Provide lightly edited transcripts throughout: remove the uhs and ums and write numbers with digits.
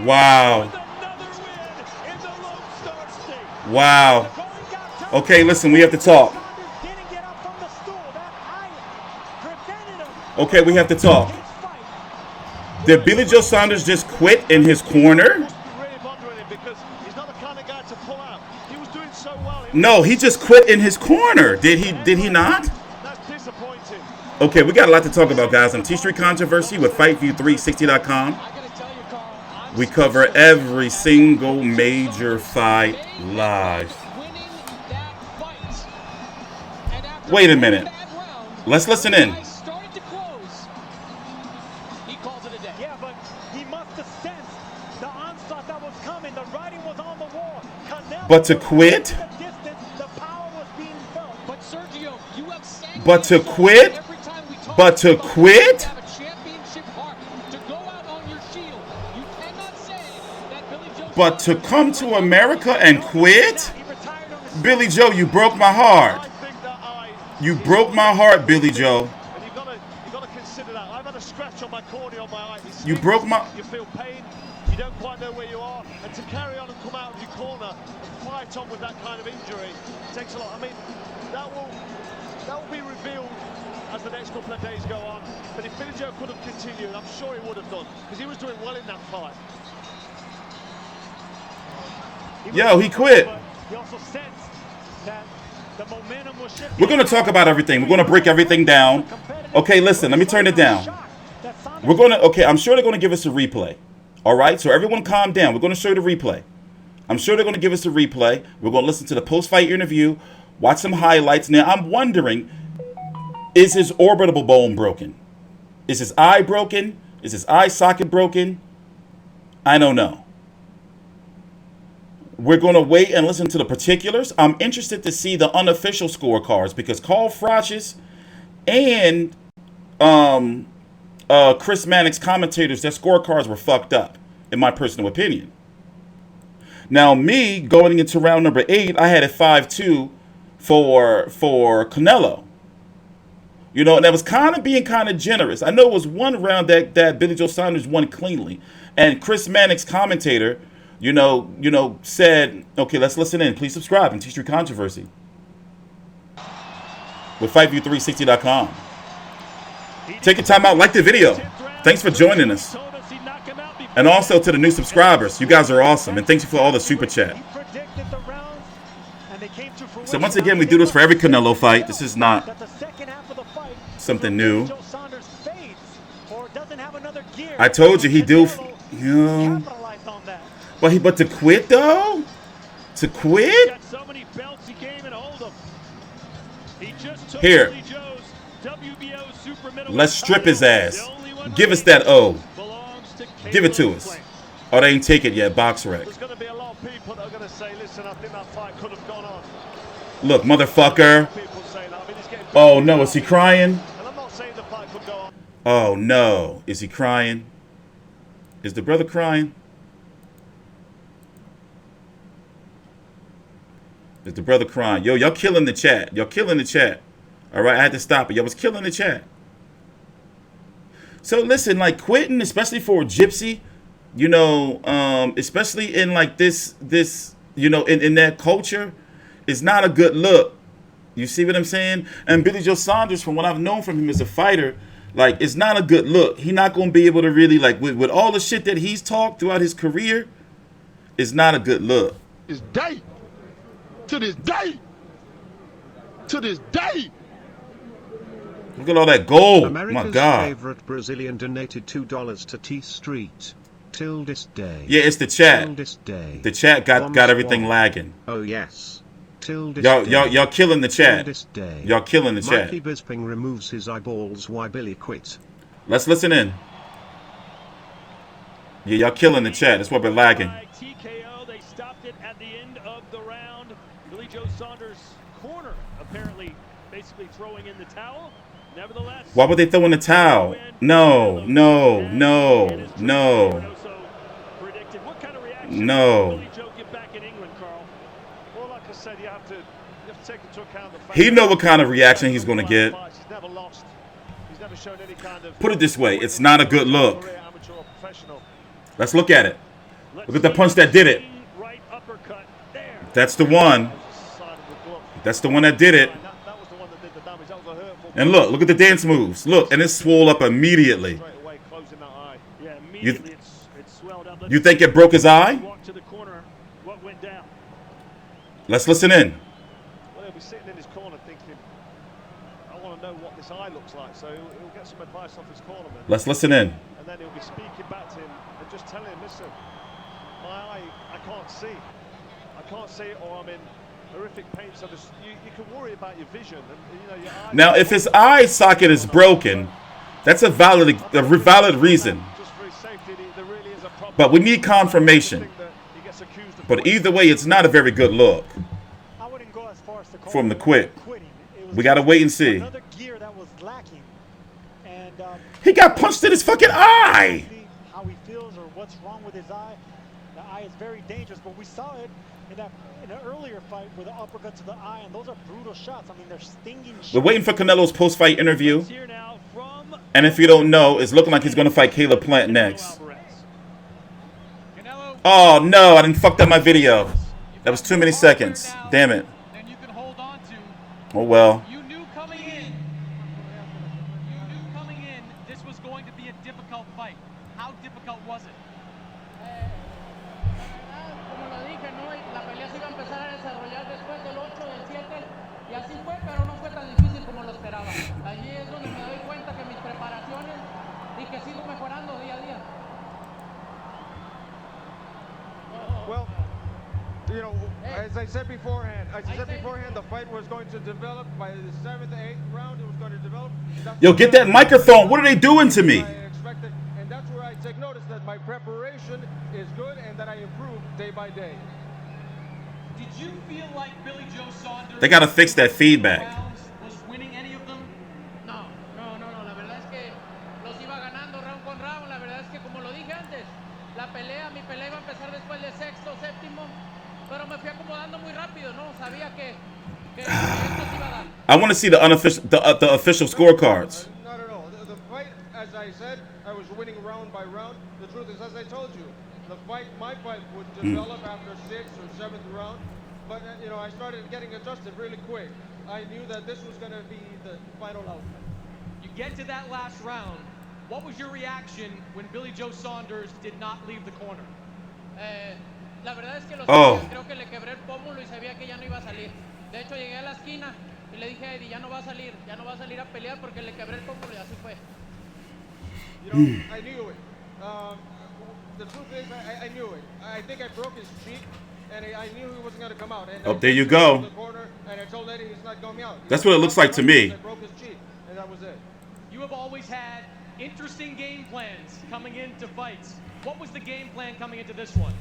Wow. Wow. Okay, listen, we have to talk. Okay, we have to talk. Did Billy Joe Saunders just quit in his corner? No, he just quit in his corner. Did he not? Okay, we got a lot to talk about, guys. On T Street Controversy with FightView360.com. We cover every single major fight live. Wait a minute. Let's listen in. But to quit? But to quit? But to quit? But to come to America and quit? Billy Joe, you broke my heart. You broke my heart, Billy Joe. You broke my... You feel pain, you don't quite know where you are, and to carry on and come out of your corner and fight on with that kind of injury takes a lot. I mean, that will be revealed as the next couple of days go on. But if Billy Joe could have continued, I'm sure he would have done, because he was doing well in that fight. Yo, he quit. We're going to talk about everything. We're going to break everything down. Okay, listen, let me turn it down. Okay, I'm sure they're going to give us a replay. All right, so everyone calm down. We're going to show you the replay. I'm sure they're going to give us a replay. We're going to listen to the post-fight interview, watch some highlights. Now, I'm wondering, is his orbital bone broken? Is his eye broken? Is his eye socket broken? I don't know. We're going to wait and listen to the particulars. I'm interested to see the unofficial scorecards because Carl Froch's and Chris Mannix's commentators, their scorecards were fucked up, in my personal opinion. Now, me, going into round number 8, I had it 5-2 for Canelo. You know, and that was being kind of generous. I know it was one round that Billy Joe Saunders won cleanly. And Chris Mannix's commentator, you know, said, okay, let's listen in. Please subscribe and T Street Controversy with FightView360.com. Take your time out, like the video. Thanks for joining us. And also to the new subscribers, you guys are awesome. And thanks for all the super chat. So once again, we do this for every Canelo fight. This is not something new. I told you he do, you know. But to quit though? To quit? Here. Let's strip his ass. Give us that O. Give it to us. Oh, they ain't take it yet. Box wreck. Look, motherfucker. Oh no, is he crying? Oh no, is he crying? Is the brother crying? Is the brother crying? Yo, y'all killing the chat. Y'all killing the chat. All right, I had to stop it. Y'all was killing the chat. So listen, like quitting, especially for a gypsy, you know, especially in like this, you know, in that culture, is not a good look. You see what I'm saying? And Billy Joe Saunders, from what I've known from him as a fighter, like, it's not a good look. He's not going to be able to really, like, with all the shit that he's talked throughout his career, it's not a good look. This day. To this day. To this day. Look at all that gold. America's my God. favorite Brazilian donated $2 to T Street. Till this day. Yeah, it's the chat. Till this day. The chat got everything lagging. Oh yes. Till this y'all killing the chat. Till this day. Y'all killing the chat. Mikey Bisping removes his eyeballs. Why Billy quit? Let's listen in. Yeah, y'all killing the chat. That's why we're lagging. TKO. They stopped it at the end of the round. Billy Joe Saunders' corner apparently basically throwing in the towel. Nevertheless, why would they throw in the towel? No. No. He know what kind of reaction he's going to get. Put it this way, it's not a good look. Let's look at it. Look at the punch that did it. That's the one. That's the one that did it. And look at the dance moves. Look, and it swole up immediately. You think it broke his eye? Let's listen in. Well, he'll be sitting in his corner thinking, I want to know what this eye looks like, so he'll get some advice off his cornerman. Let's listen in. And then he'll be speaking back to him and just telling him, listen, my eye, I can't see. I can't see it, or I'm in horrific pain. So you can worry about your vision. And, you know, your eye. Now, if his eye socket is broken, that's a valid reason. Just for his safety, there really is a problem. But we need confirmation. But either way, it's not a very good look I wouldn't go as far as to call from the it quit. quitting. It was We gotta wait and see. another gear that was lacking. And He got punched in his fucking eye. how he feels or what's wrong with his eye. The eye is very dangerous, but we saw it in an earlier fight with the uppercut to the eye, and those are brutal shots. I mean, they're stinging shots. We're waiting for Canelo's post-fight interview. And if you don't know, it's looking like he's gonna fight Caleb Plant next. Oh no, I didn't fuck up my video. That was too many seconds. Damn it. Oh well. You knew coming in this was going to be a difficult fight. How difficult was it? Como lo dije, ¿no? La pelea se iba a empezar a desarrollar después del 8, del 7, y así fue, pero no fue tan difícil como lo esperaba. Allí es donde me doy cuenta que mis preparaciones y que sigo mejorando día a día. Well, you know, as I said beforehand, the fight was going to develop by the 7th, 8th round. It was going to develop. Yo, get that microphone. What are they doing to me? I expected, and that's where I take notice that my preparation is good and that I improve day by day. Did you feel like Billy Joe Saunders They gotta fix that feedback. was winning any of them? No. La verdad es que los iba ganando round con round. La verdad es que, como lo dije antes, mi pelea iba a empezar después del 6º, 7º, pero me fui acomodando muy rápido, ¿no? Sabía que esto se iba a dar. I want to see the official scorecards. Not at all. The fight, as I said, I was winning round by round. The truth is, as I told you, my fight would develop after 6th or 7th round. But you know, I started getting adjusted really quick. I knew that this was going to be the final outcome. You get to that last round. What was your reaction when Billy Joe Saunders did not leave the corner? La verdad es que lo sabía, creo que le quebré el pómulo y sabía que ya no iba a salir. De hecho, llegué a la esquina y le dije a Eddie, ya no va a salir a pelear porque le quebré el pómulo y así fue. You know, I knew it. The truth is, I knew it. I think I broke his cheek, and I knew he wasn't going to come out. And Oh, there you go. The corner, and I told Eddie he's not going out. That's what it looks like to me. I broke his cheek, and that was it. You have always had interesting game plans coming into fights. What was the game plan coming into this one?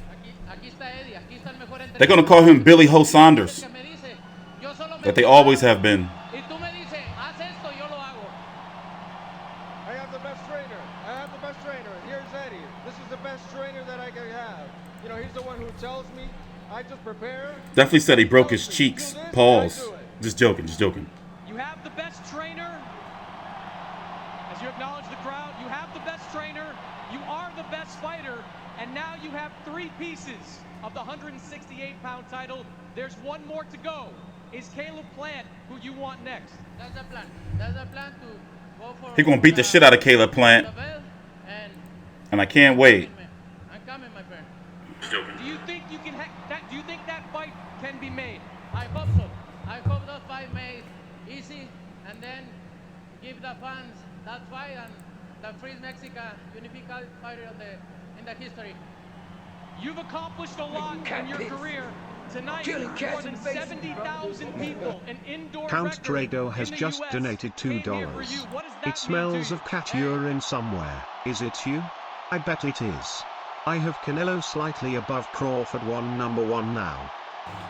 Aquí está Eddie, aquí está el mejor entrenador. They're gonna call him Billy Ho Saunders, Que me dice, yo solo me that they always have been. Y tú me dices, haz esto, yo lo hago. I have the best trainer. Here's Eddie. This is the best trainer that I can have. You know, he's the one who tells me. I just prepare. Definitely said he broke his cheeks. Pause. Just joking. You have the best trainer. As you acknowledge the crowd, you have the best trainer. You are the best fighter. And now you have 3 pieces of the 168-pound title. There's one more to go. Is Caleb Plant who you want next? That's the plan. That's the plan to go for. He gonna beat the shit out of Caleb Plant, and I can't wait. I'm coming, my friend. Do you think you can? Do you think that fight can be made? I hope so. I hope that fight made easy, and then give the fans that fight and the first Mexican unified fighter in the history. You've accomplished a lot in your career. Tonight, more than 70,000 people, an indoor Count Drago has just donated $2. It smells of cat urine somewhere. Is it you? I bet it is. I have Canelo slightly above Crawford number 1 now.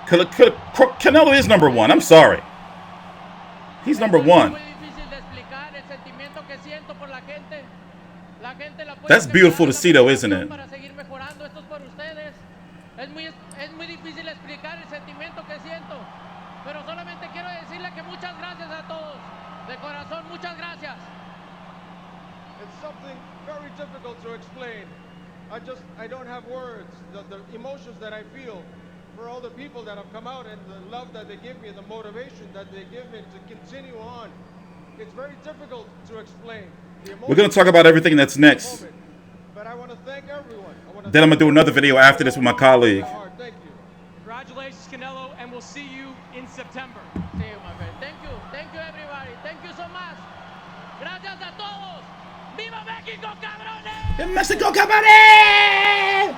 Canelo is number 1. I'm sorry. He's number 1. That's beautiful to see, though, isn't it? Es muy difícil explicar el sentimiento que siento, pero solamente quiero decirle que muchas gracias a todos, de corazón, muchas gracias. It's something very difficult to explain. I don't have words. The emotions that I feel for all the people that have come out and the love that they give me, the motivation that they give me to continue on. It's very difficult to explain. We're going to talk about everything that's next. But I want to thank everyone. Then I'm going to do another video after this with my colleague. Thank you. Congratulations, Canelo, and we'll see you in September. See you, my friend. Thank you. Thank you, everybody. Thank you so much. Gracias a todos. ¡Viva México, cabrones! In Mexico, cabrones!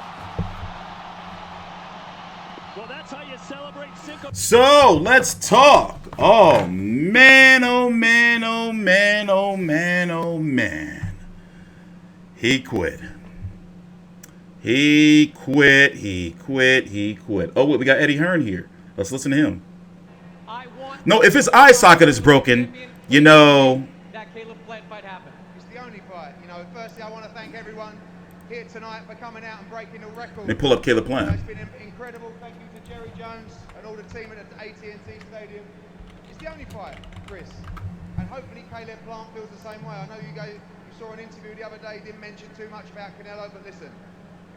Well, that's how you celebrate Cinco. So, let's talk. Oh, man, oh, man, oh, man, oh, man, oh, man. He quit. He quit. He quit. He quit. Oh, wait, we got Eddie Hearn here. Let's listen to him. No, if his eye socket is broken, you know. That Caleb Plant fight happened. It's the only fight. You know, firstly, I want to thank everyone here tonight for coming out and breaking the record. They pull up Caleb Plant. It's been incredible. Thank you to Jerry Jones and all the team at the AT&T Stadium. It's the only fight, Chris. And hopefully Caleb Plant feels the same way. I know you saw an interview the other day, didn't mention too much about Canelo, but listen,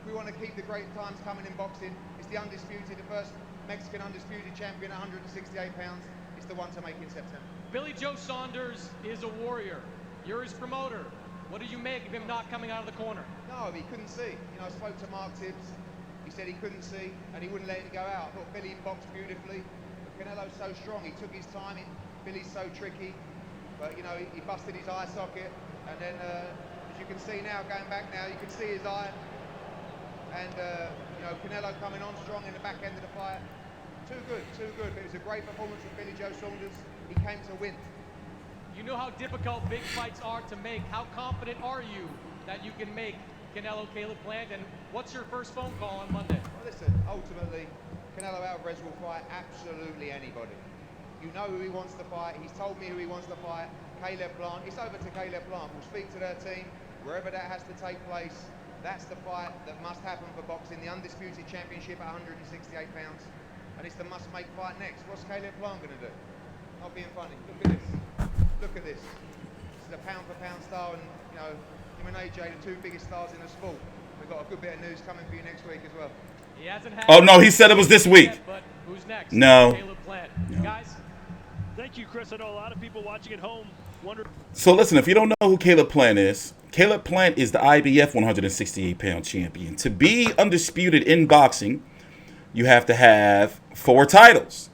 if we want to keep the great times coming in boxing, it's the undisputed, the first Mexican undisputed champion at 168 pounds. It's the one to make in September. Billy Joe Saunders is a warrior. You're his promoter. What do you make of him not coming out of the corner? No, he couldn't see. You know, I spoke to Mark Tibbs. He said he couldn't see and he wouldn't let it go out. I thought Billy boxed beautifully, but Canelo's so strong. He took his time. Billy's so tricky, but you know, he busted his eye socket, and then as you can see now, going back now, you can see his eye, and you know, Canelo coming on strong in the back end of the fight. Too good, too good. But it was a great performance from Billy Joe Saunders. He came to win. You know how difficult big fights are to make. How confident are you that you can make Canelo Caleb Plant? And what's your first phone call on Monday? Well, listen, ultimately, Canelo Alvarez will fight absolutely anybody. You know who he wants to fight. He's told me who he wants to fight. Caleb Plant. It's over to Caleb Plant. We'll speak to their team, wherever that has to take place. That's the fight that must happen for boxing. The undisputed championship at 168 pounds. And it's the must-make fight next. What's Caleb Plant going to do? Not being funny. Look at this. Look at this. This is a pound-for-pound star, and you know, him and AJ, the two biggest stars in the sport. We've got a good bit of news coming for you next week as well. He hasn't had. Oh no, he said it was this week. But who's next? No. Caleb Plant. No. Guys. Thank you, Chris. I know a lot of people watching at home wonder. So listen, if you don't know who Caleb Plant is the IBF 168-pound champion. To be undisputed in boxing, you have to have 4 titles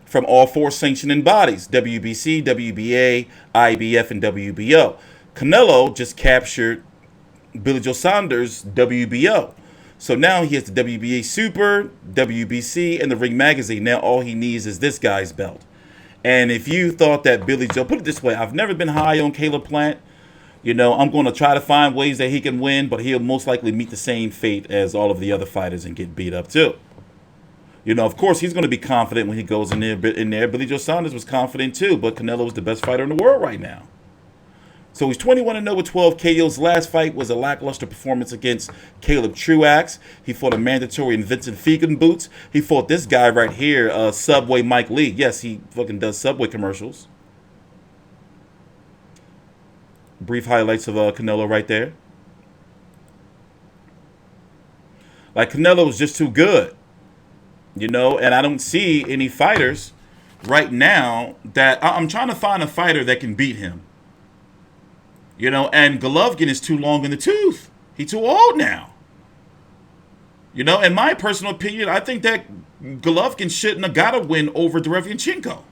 from all 4 sanctioning bodies: WBC, WBA, IBF, and WBO. Canelo just captured Billy Joe Saunders' WBO. So now he has the WBA Super, WBC, and the Ring Magazine. Now all he needs is this guy's belt. And if you thought that Billy Joe, put it this way, I've never been high on Caleb Plant. You know, I'm going to try to find ways that he can win, but he'll most likely meet the same fate as all of the other fighters and get beat up too. You know, of course, he's going to be confident when he goes in there. Billy Joe Saunders was confident too, but Canelo is the best fighter in the world right now. So he's 21-0 with 12 KOs. Last fight was a lackluster performance against Caleb Truax. He fought a mandatory in Vincent Fegan boots. He fought this guy right here, Subway Mike Lee. Yes, he fucking does Subway commercials. Brief highlights of Canelo right there. Like, Canelo is just too good. You know, and I don't see any fighters right now that... I'm trying to find a fighter that can beat him. You know, and Golovkin is too long in the tooth. He's too old now. You know, in my personal opinion, I think that Golovkin shouldn't have got a win over Derevianchenko.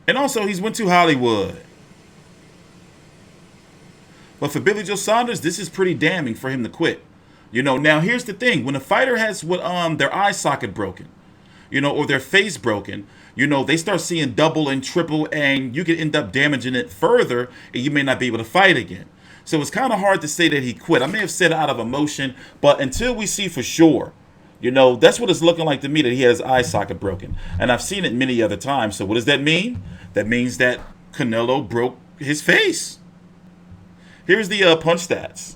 And also, he's went to Hollywood. But for Billy Joe Saunders, this is pretty damning for him to quit. You know, now here's the thing. When a fighter has their eye socket broken, you know, or their face broken, you know, they start seeing double and triple, and you can end up damaging it further, and you may not be able to fight again. So it's kind of hard to say that he quit. I may have said it out of emotion, but until we see for sure, you know, that's what it's looking like to me, that he has his eye socket broken. And I've seen it many other times. So what does that mean? That means that Canelo broke his face. Here's the punch stats.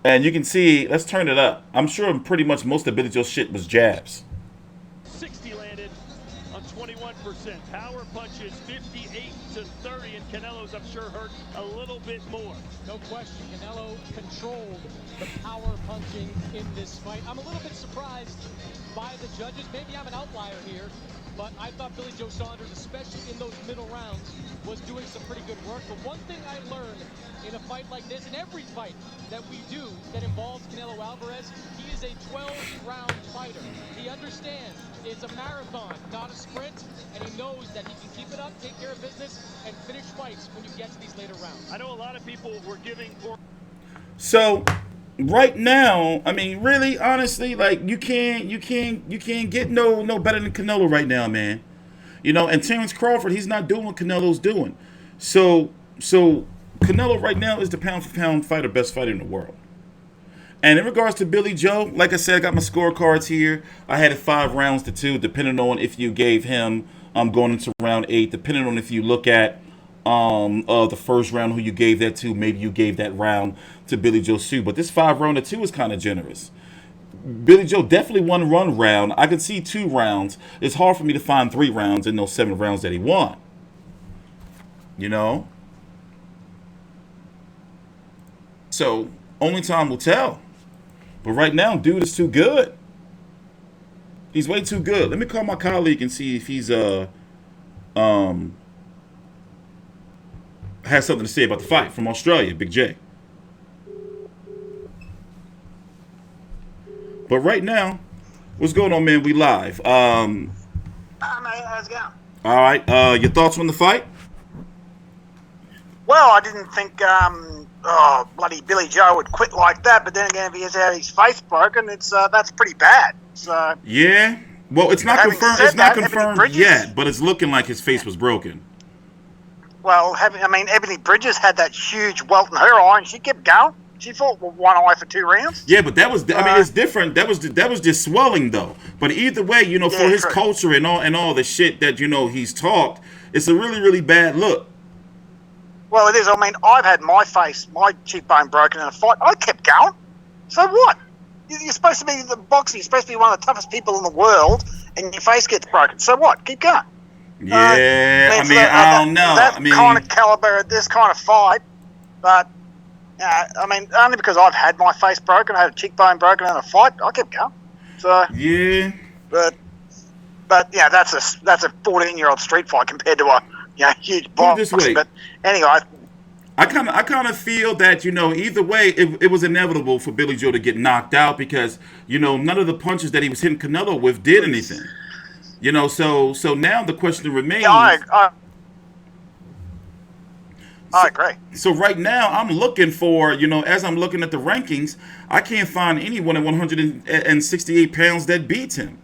And you can see, let's turn it up. I'm sure pretty much most of Billy Joe's shit was jabs. 60 landed on 21%. Power punches 58 to 30, and Canelo's, I'm sure, hurt a little bit more. No question, Canelo controlled the power punching in this fight. I'm a little bit surprised by the judges. Maybe I'm an outlier here, but I thought Billy Joe Saunders, especially in those middle rounds, was doing some pretty good work. But one thing I learned in a fight like this, in every fight that we do that involves Canelo Alvarez, he is a 12-round fighter. He understands it's a marathon, not a sprint, and he knows that he can keep it up, take care of business, and finish fights when you get to these later rounds. I know a lot of people were giving poor. So right now, I mean, really, honestly, like you can't get no better than Canelo right now, man. You know, and Terrence Crawford, he's not doing what Canelo's doing. So Canelo right now is the pound for pound fighter, best fighter in the world. And in regards to Billy Joe, like I said, I got my scorecards here. I had it 5 rounds to 2, depending on if you gave him going into round 8, depending on if you look at the first round who you gave that to. Maybe you gave that round to Billy Joe Sue. But this 5 round to 2 is kind of generous. Billy Joe definitely won 1 round. I could see 2 rounds. It's hard for me to find 3 rounds in those 7 rounds that he won. You know? So, only time will tell. But right now, dude is too good. He's way too good. Let me call my colleague and see if he's has something to say about the fight from Australia, Big J. But right now, what's going on, man? We live. Hi, mate. How's it going? All right. Your thoughts on the fight? Well, I didn't think, bloody Billy Joe would quit like that. But then again, if he has had his face broken, that's pretty bad. So yeah. Well, it's not confirmed. It's not confirmed yet, but it's looking like his face was broken. Well, Ebony Bridges had that huge welt in her eye, and she kept going. She fought with one eye for 2 rounds. Yeah, but that was, it's different. That was just swelling, though. But either way, you know, for his culture and all the shit that, you know, he's talked, it's a really, really bad look. Well, it is. I mean, I've had my cheekbone broken in a fight. I kept going. So what? You're supposed to be the boxer. You're supposed to be one of the toughest people in the world, and your face gets broken. So what? Keep going. Yeah, I don't know. That kind of caliber, this kind of fight, but only because I've had my face broken, I had a cheekbone broken in a fight, I kept going. So yeah, but yeah, that's a 14-year-old street fight compared to a huge boxing. But anyway, I kind of feel that, you know, either way, it was inevitable for Billy Joe to get knocked out because, you know, none of the punches that he was hitting Canelo with did anything. You know, so now the question remains. Yeah, I agree. So right now, I'm looking for, you know, as I'm looking at the rankings, I can't find anyone at 168 pounds that beats him.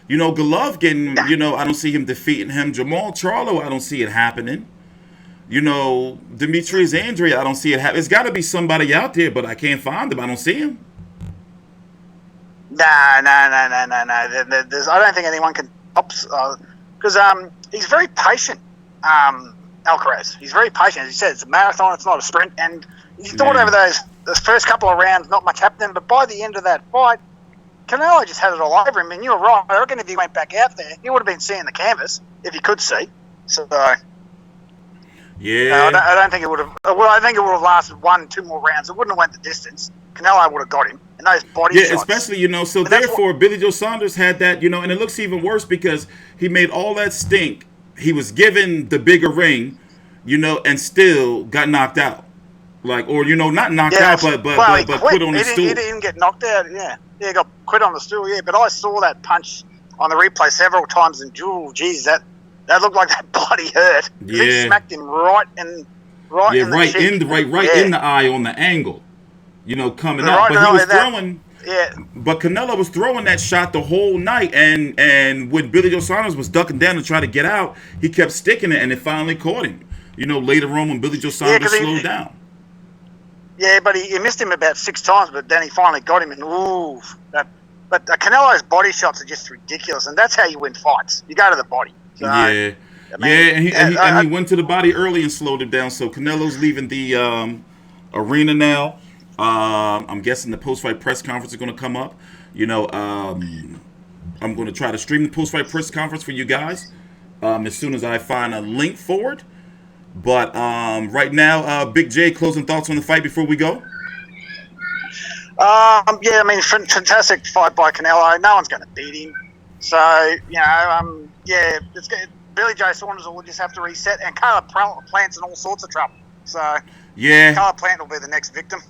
You know, Golovkin, you know, I don't see him defeating him. Jamal Charlo, I don't see it happening. You know, Demetrius Andre, I don't see it happen. It's got to be somebody out there, but I can't find him. I don't see him. No. I don't think anyone can because he's very patient. Alcaraz, he's very patient. As he said, it's a marathon, it's not a sprint. And he thought over those first couple of rounds, not much happened. But by the end of that fight, Canelo just had it all over him. And you're right. I reckon if he went back out there, he would have been seeing the canvas if he could see. So yeah, I don't think it would have. Well, I think it would have lasted 1-2 more rounds. It wouldn't have went the distance. Canelo would have got him. And those body shots. Yeah, especially, you know, so therefore Billy Joe Saunders had that, you know, and it looks even worse because he made all that stink. He was given the bigger ring, you know, and still got knocked out. Like, or, you know, not knocked out, but quit on the stool. He didn't get knocked out, yeah. Yeah, he got quit on the stool, yeah. But I saw that punch on the replay several times, and, geez, that looked like that bloody hurt. Yeah. He smacked him right in the cheek. In the eye on the angle. You know, coming out. But he was throwing. Yeah. But Canelo was throwing that shot the whole night, and when Billy Joe Saunders was ducking down to try to get out, he kept sticking it, and it finally caught him. You know, later on when Billy Joe Saunders slowed down. Yeah, but he missed him about 6 times, but then he finally got him, and but Canelo's body shots are just ridiculous, and that's how you win fights. You go to the body. So, yeah. And he went to the body early and slowed it down. So Canelo's leaving the arena now. I'm guessing the post-fight press conference is going to come up. You know, I'm going to try to stream the post-fight press conference for you guys as soon as I find a link for it. But right now, Big J, closing thoughts on the fight before we go? Yeah, I mean, fantastic fight by Canelo. No one's going to beat him. So, yeah, Billy Joe Saunders will just have to reset, and Caleb Plant's in all sorts of trouble. So, yeah, Caleb Plant will be the next victim.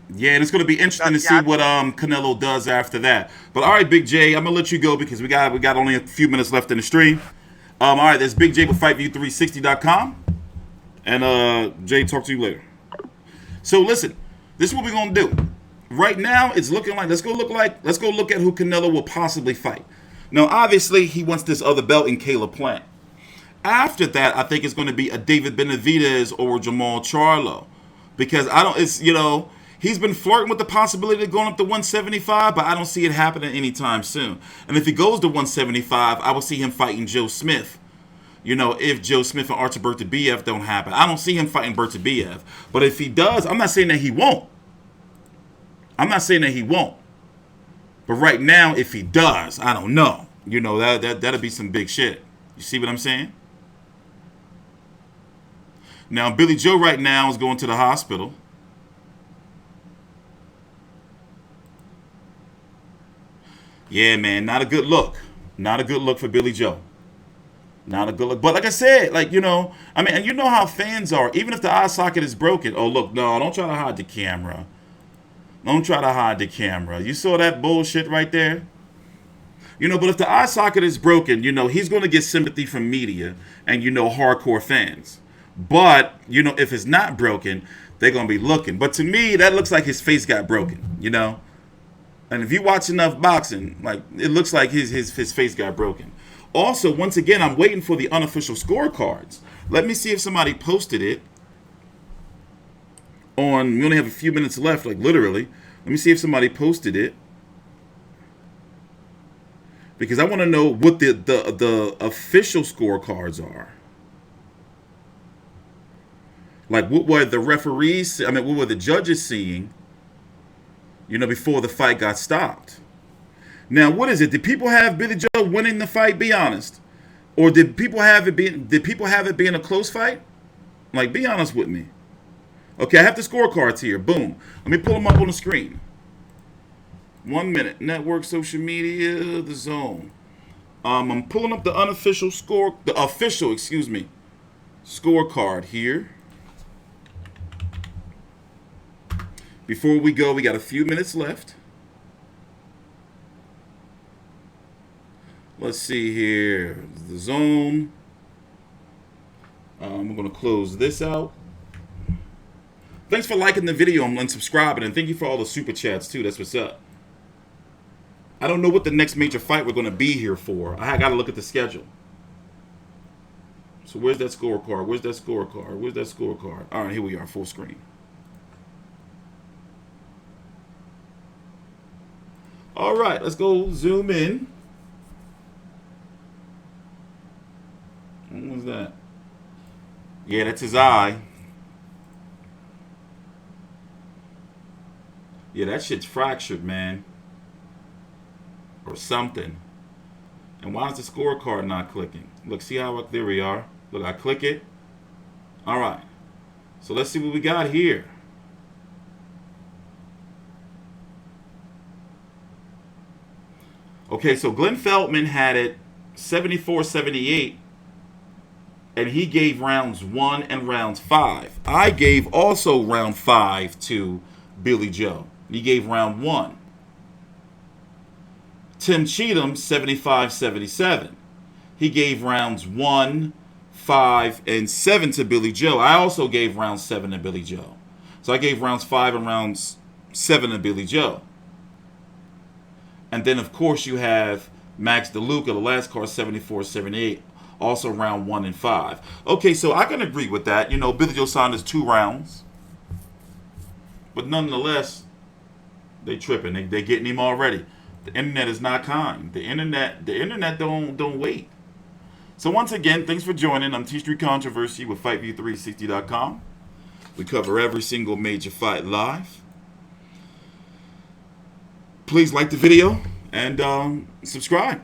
Yeah, and it's going to be interesting to see what Canelo does after that. But all right, Big J, I'm gonna let you go because we got only a few minutes left in the stream. All right, that's Big J with FightView360.com, and Jay, talk to you later. So listen, this is what we're gonna do. Right now, it's looking like let's go look at who Canelo will possibly fight. Now, obviously, he wants this other belt in Caleb Plant. After that, I think it's going to be a David Benavidez or Jamal Charlo, because he's been flirting with the possibility of going up to 175, but I don't see it happening anytime soon. And if he goes to 175, I will see him fighting Joe Smith. If Joe Smith and Artur Beterbiev don't happen. I don't see him fighting Beterbiev. But if he does, I'm not saying that he won't. But right now, if he does, I don't know. That'll be some big shit. You see what I'm saying? Now, Billy Joe right now is going to the hospital. Yeah, man, not a good look. Not a good look for Billy Joe. Not a good look. But like I said, and you know how fans are. Even if the eye socket is broken. Oh, look, no, don't try to hide the camera. Don't try to hide the camera. You saw that bullshit right there? But if the eye socket is broken, he's going to get sympathy from media and, hardcore fans. But, if it's not broken, they're going to be looking. But to me, that looks like his face got broken, And if you watch enough boxing, it looks like his face got broken. Also, once again, I'm waiting for the unofficial scorecards. Let me see if somebody posted it we only have a few minutes left, literally. Let me see if somebody posted it. Because I want to know what the official scorecards are. What were the referees, what were the judges seeing, before the fight got stopped? Now, what is it? Did people have Billy Joe winning the fight, be honest? Or did people have it being a close fight? Be honest with me. Okay, I have the scorecards here. Boom. Let me pull them up on the screen. 1 minute. Network, social media, the zone. I'm pulling up the official scorecard here. Before we go, we got a few minutes left. Let's see here. The zone. I'm going to close this out. Thanks for liking the video and subscribing, and thank you for all the super chats too. That's what's up. I don't know what the next major fight we're going to be here for. I got to look at the schedule. So where's that scorecard? All right, here we are, full screen. All right, let's go zoom in. What was that? Yeah, that's his eye. Yeah, that shit's fractured, man. Or something. And why is the scorecard not clicking? Look, see how, there we are. Look, I click it. All right. So let's see what we got here. Okay, so Glenn Feldman had it 74-78. And he gave rounds 1 and rounds 5. I gave also round 5 to Billy Joe. He gave round 1. Tim Cheatham, 75-77. He gave rounds 1, 5, and 7 to Billy Joe. I also gave round 7 to Billy Joe. So I gave rounds 5 and rounds 7 to Billy Joe. And then, of course, you have Max DeLuca, the last card, 74-78. Also round 1 and 5. Okay, so I can agree with that. Billy Joe Saunders 2 rounds. But nonetheless, they tripping. They getting him already. The internet is not kind. The internet don't wait. So once again, thanks for joining. I'm T Street Controversy with FightView360.com. We cover every single major fight live. Please like the video and subscribe.